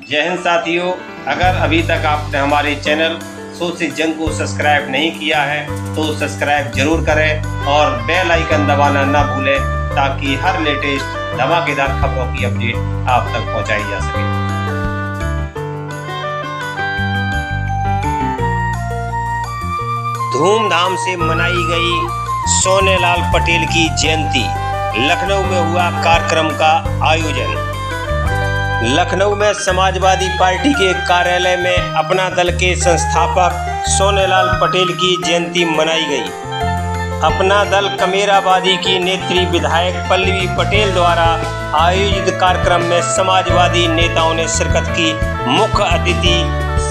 जय हिंद साथियों, अगर अभी तक आपने हमारे चैनल सोच से जंग को सब्सक्राइब नहीं किया है तो सब्सक्राइब जरूर करें और बेल आइकन दबाना ना भूलें ताकि हर लेटेस्ट धमाकेदार खबरों की अपडेट आप तक पहुंचाई जा सके। धूमधाम से मनाई गई सोनेलाल पटेल की जयंती। लखनऊ में हुआ कार्यक्रम का आयोजन। लखनऊ में समाजवादी पार्टी के कार्यालय में अपना दल के संस्थापक सोनेलाल पटेल की जयंती मनाई गई। अपना दल कमेराबादी की नेत्री विधायक पल्लवी पटेल द्वारा आयोजित कार्यक्रम में समाजवादी नेताओं ने शिरकत की। मुख्य अतिथि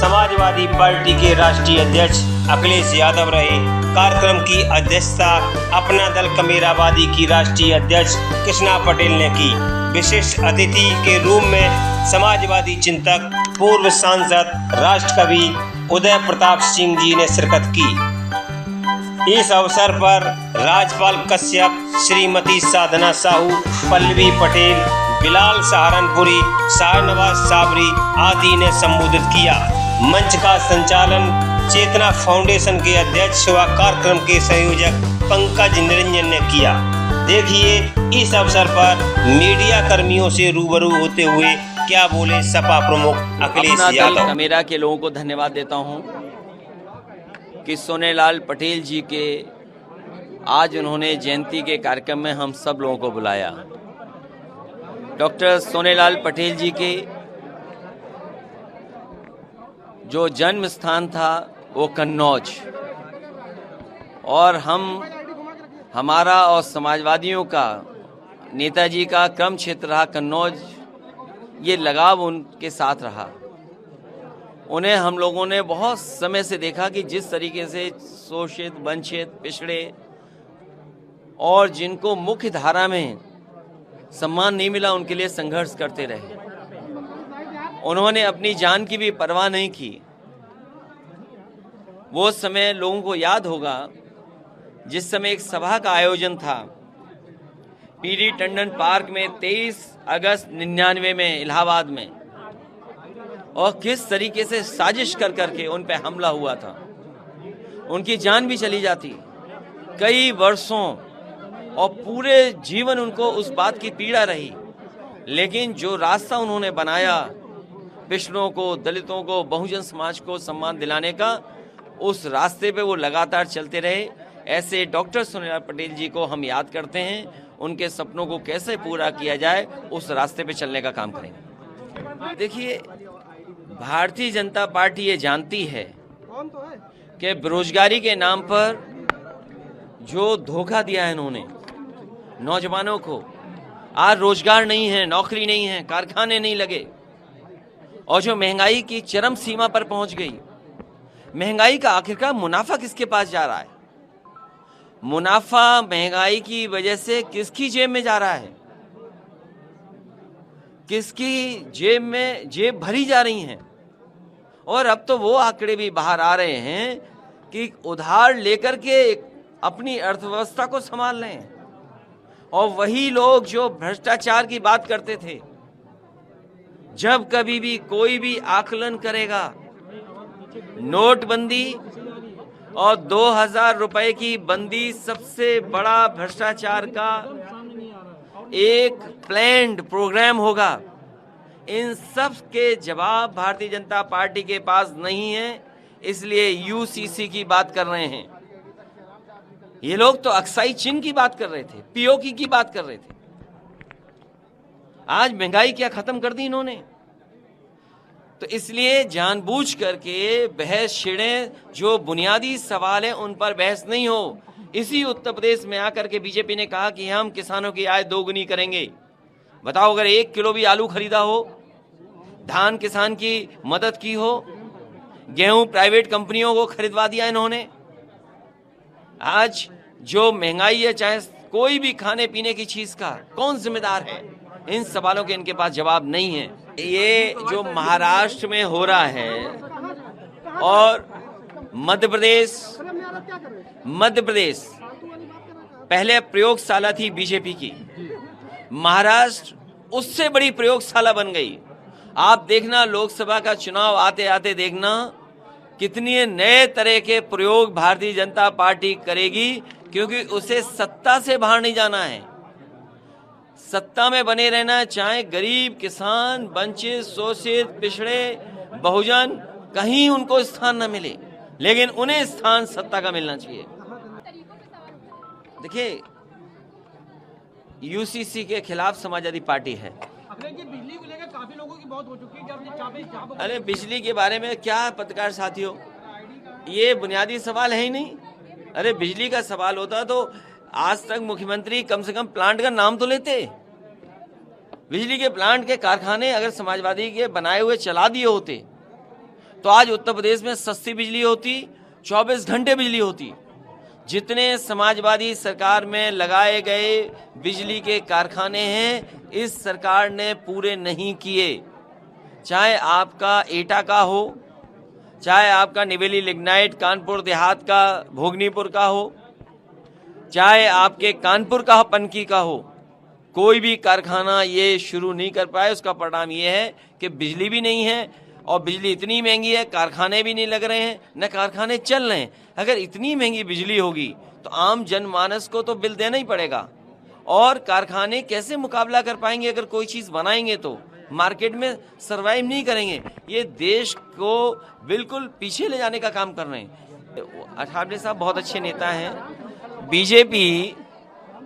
समाजवादी पार्टी के राष्ट्रीय अध्यक्ष अखिलेश यादव रहे। कार्यक्रम की अध्यक्षता अपना दल कमेराबादी की राष्ट्रीय अध्यक्ष कृष्णा पटेल ने की। विशिष्ट अतिथि के रूप में समाजवादी चिंतक पूर्व सांसद राष्ट्र कवि उदय प्रताप सिंह जी ने शिरकत की। इस अवसर पर राजपाल कश्यप, श्रीमती साधना साहू, पल्लवी पटेल, बिलाल सहारनपुरी, शाहनवाज साबरी आदि ने संबोधित किया। मंच का संचालन चेतना फाउंडेशन के अध्यक्ष व कार्यक्रम के संयोजक पंकज निरंजन ने किया। देखिए इस अवसर पर मीडिया कर्मियों से रूबरू होते हुए क्या बोले सपा प्रमुख अखिलेश यादव। कमेरा के लोगों को धन्यवाद देता हूं कि सोनेलाल पटेल जी के आज उन्होंने जयंती के कार्यक्रम में हम सब लोगों को बुलाया। डॉक्टर सोनेलाल पटेल जी के जो जन्म स्थान था वो कन्नौज, और हमारा और समाजवादियों का नेताजी का क्रम क्षेत्र रहा कन्नौज। ये लगाव उनके साथ रहा। उन्हें हम लोगों ने बहुत समय से देखा कि जिस तरीके से शोषित, वंचित, पिछड़े और जिनको मुख्य धारा में सम्मान नहीं मिला उनके लिए संघर्ष करते रहे। उन्होंने अपनी जान की भी परवाह नहीं की। वो समय लोगों को याद होगा जिस समय एक सभा का आयोजन था पीडी टंडन पार्क में 23 अगस्त 99 में इलाहाबाद में, और किस तरीके से साजिश कर करके उन पे हमला हुआ था। उनकी जान भी चली जाती कई वर्षों, और पूरे जीवन उनको उस बात की पीड़ा रही। लेकिन जो रास्ता उन्होंने बनाया पिछड़ों को, दलितों को, बहुजन समाज को सम्मान दिलाने का, उस रास्ते पे वो लगातार चलते रहे। ऐसे डॉक्टर सोनेलाल पटेल जी को हम याद करते हैं। उनके सपनों को कैसे पूरा किया जाए उस रास्ते पे चलने का काम करेंगे। देखिए, भारतीय जनता पार्टी ये जानती है कि बेरोजगारी के नाम पर जो धोखा दिया है इन्होंने नौजवानों को, आज रोजगार नहीं है, नौकरी नहीं है, कारखाने नहीं लगे, और जो महंगाई की चरम सीमा पर पहुंच गई। महंगाई का आखिरकार मुनाफा किसके पास जा रहा है? मुनाफा महंगाई की वजह से किसकी जेब में जा रहा है? किसकी जेब भरी जा रही हैं? और अब तो वो आंकड़े भी बाहर आ रहे हैं कि उधार लेकर के अपनी अर्थव्यवस्था को संभाल रहे हैं। और वही लोग जो भ्रष्टाचार की बात करते थे, जब कभी भी कोई भी आकलन करेगा नोटबंदी और 2000 रुपए की बंदी सबसे बड़ा भ्रष्टाचार का एक प्लान्ड प्रोग्राम होगा। इन सब के जवाब भारतीय जनता पार्टी के पास नहीं है, इसलिए यूसीसी की बात कर रहे हैं। ये लोग तो अक्साई चिन्ह की बात कर रहे थे, पीओके की बात कर रहे थे। आज महंगाई क्या खत्म कर दी इन्होंने? तो इसलिए जानबूझ करके बहस छेड़े, जो बुनियादी सवाल है उन पर बहस नहीं हो। इसी उत्तर प्रदेश में आकर के बीजेपी ने कहा कि हम किसानों की आय दोगुनी करेंगे। बताओ, अगर 1 किलो भी आलू खरीदा हो, धान किसान की मदद की हो, गेहूं प्राइवेट कंपनियों को खरीदवा दिया इन्होंने। आज जो महंगाई है, चाहे कोई भी खाने पीने की चीज का, कौन जिम्मेदार है? इन सवालों के इनके पास जवाब नहीं है। ये जो महाराष्ट्र में हो रहा है और मध्य प्रदेश पहले प्रयोगशाला थी बीजेपी की, महाराष्ट्र उससे बड़ी प्रयोगशाला बन गई। आप देखना लोकसभा का चुनाव आते आते देखना कितने नए तरह के प्रयोग भारतीय जनता पार्टी करेगी, क्योंकि उसे सत्ता से बाहर नहीं जाना है, सत्ता में बने रहना है। चाहे गरीब, किसान, वंचित, शोषित, पिछड़े, बहुजन, कहीं उनको स्थान न मिले, लेकिन उन्हें स्थान सत्ता का मिलना चाहिए। देखिए, यूसीसी के खिलाफ समाजवादी पार्टी है। बिजली को लेकर काफी लोगों की बहुत हो चुकी है। अरे बिजली के बारे में क्या पत्रकार साथियों, ये बुनियादी सवाल है ही नहीं। अरे बिजली का सवाल होता तो आज तक मुख्यमंत्री कम से कम प्लांट का नाम तो लेते। बिजली के प्लांट के कारखाने अगर समाजवादी के बनाए हुए चला दिए होते तो आज उत्तर प्रदेश में सस्ती बिजली होती, 24 घंटे बिजली होती। जितने समाजवादी सरकार में लगाए गए बिजली के कारखाने हैं, इस सरकार ने पूरे नहीं किए। चाहे आपका एटा का हो, चाहे आपका निवेली लिग्नाइट कानपुर देहात का, भोगनीपुर का हो, चाहे आपके कानपुर का पनकी का हो, कोई भी कारखाना ये शुरू नहीं कर पाए। उसका परिणाम ये है कि बिजली भी नहीं है और बिजली इतनी महंगी है, कारखाने भी नहीं लग रहे हैं, न कारखाने चल रहे हैं। अगर इतनी महंगी बिजली होगी तो आम जनमानस को तो बिल देना ही पड़ेगा, और कारखाने कैसे मुकाबला कर पाएंगे? अगर कोई चीज़ बनाएंगे तो मार्केट में सरवाइव नहीं करेंगे। ये देश को बिल्कुल पीछे ले जाने का काम कर रहे हैं। अठावले साहब बहुत अच्छे नेता हैं। बीजेपी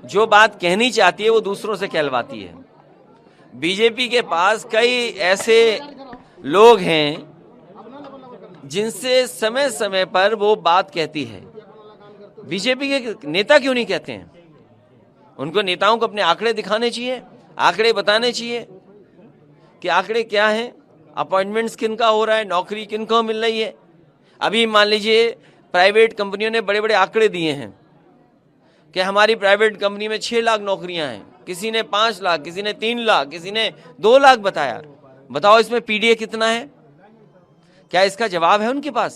जो बात कहनी चाहती है वो दूसरों से कहलवाती है। बीजेपी के पास कई ऐसे लोग हैं जिनसे समय समय पर वो बात कहती है। बीजेपी के नेता क्यों नहीं कहते हैं? उनको नेताओं को अपने आंकड़े दिखाने चाहिए, आंकड़े बताने चाहिए कि आंकड़े क्या हैं, अपॉइंटमेंट्स किन का हो रहा है, नौकरी किन को मिल रही है। अभी मान लीजिए प्राइवेट कंपनियों ने बड़े बड़े आंकड़े दिए हैं कि हमारी प्राइवेट कंपनी में 6 लाख नौकरियां हैं, किसी ने 5 लाख, किसी ने 3 लाख, किसी ने 2 लाख बताया। बताओ इसमें पीडीए कितना है? क्या इसका जवाब है उनके पास?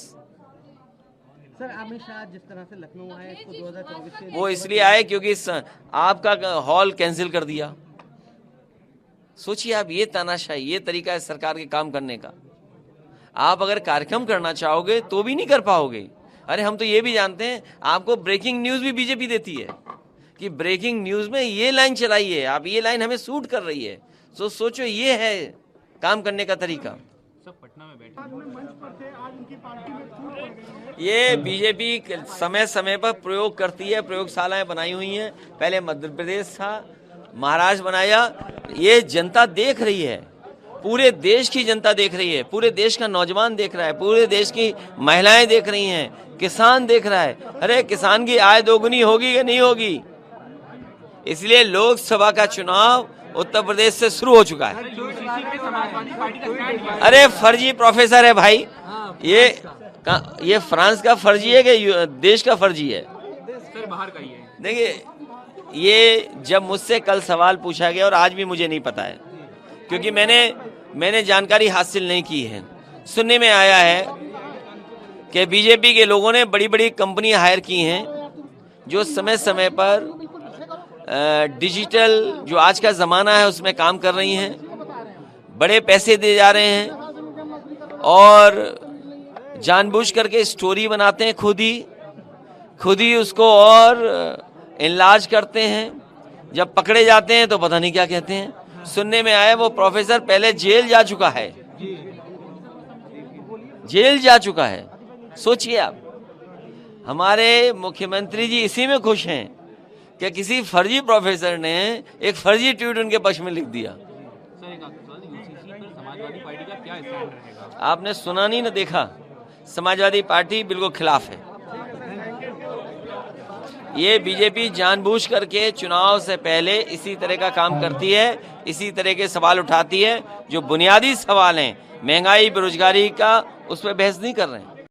सर, अमित शाह जिस तरह से लखनऊ आए, इसको 2024 से वो इसलिए आए क्योंकि आपका हॉल कैंसिल कर दिया। सोचिए आप, ये तानाशाही, ये तरीका है सरकार के काम करने का। आप अगर कार्यक्रम करना चाहोगे तो भी नहीं कर पाओगे। अरे हम तो ये भी जानते हैं, आपको ब्रेकिंग न्यूज भी बीजेपी देती है कि ब्रेकिंग न्यूज में ये लाइन चलाइए, आप ये लाइन हमें सूट कर रही है। तो सोचो, ये है काम करने का तरीका। ये बीजेपी समय समय पर प्रयोग करती है, प्रयोगशालाएं बनाई हुई हैं। पहले मध्य प्रदेश था, महाराष्ट्र बनाया। ये जनता देख रही है, पूरे देश की जनता देख रही है, पूरे देश का नौजवान देख रहा है, पूरे देश की महिलाएं देख रही हैं, किसान देख रहा है। अरे किसान की आय दोगुनी होगी या नहीं होगी? इसलिए लोकसभा का चुनाव उत्तर प्रदेश से शुरू हो चुका है। अरे फर्जी प्रोफेसर है भाई, ये फ्रांस का फर्जी है कि देश का फर्जी है? सर बाहर का ही है। देखिए, ये जब मुझसे कल सवाल पूछा गया और आज भी मुझे नहीं पता है, क्योंकि मैंने जानकारी हासिल नहीं की है। सुनने में आया है कि बीजेपी के लोगों ने बड़ी बड़ी कंपनी हायर की हैं जो समय समय पर डिजिटल जो आज का ज़माना है उसमें काम कर रही हैं, बड़े पैसे दे जा रहे हैं और जानबूझ करके स्टोरी बनाते हैं, खुद ही उसको और इनलाज करते हैं। जब पकड़े जाते हैं तो पता नहीं क्या कहते हैं। सुनने में आया वो प्रोफेसर पहले जेल जा चुका है, जेल जा चुका है। सोचिए आप, हमारे मुख्यमंत्री जी इसी में खुश हैं कि किसी फर्जी प्रोफेसर ने एक फर्जी ट्वीट उनके पक्ष में लिख दिया। समाजवादी पार्टी का क्या स्टैंड रहेगा? आपने सुना नहीं ना देखा? समाजवादी पार्टी बिल्कुल खिलाफ है। ये बीजेपी जानबूझ करके चुनाव से पहले इसी तरह का काम करती है, इसी तरह के सवाल उठाती है जो बुनियादी सवाल हैं, महंगाई, बेरोजगारी का, उस पर बहस नहीं कर रहे हैं।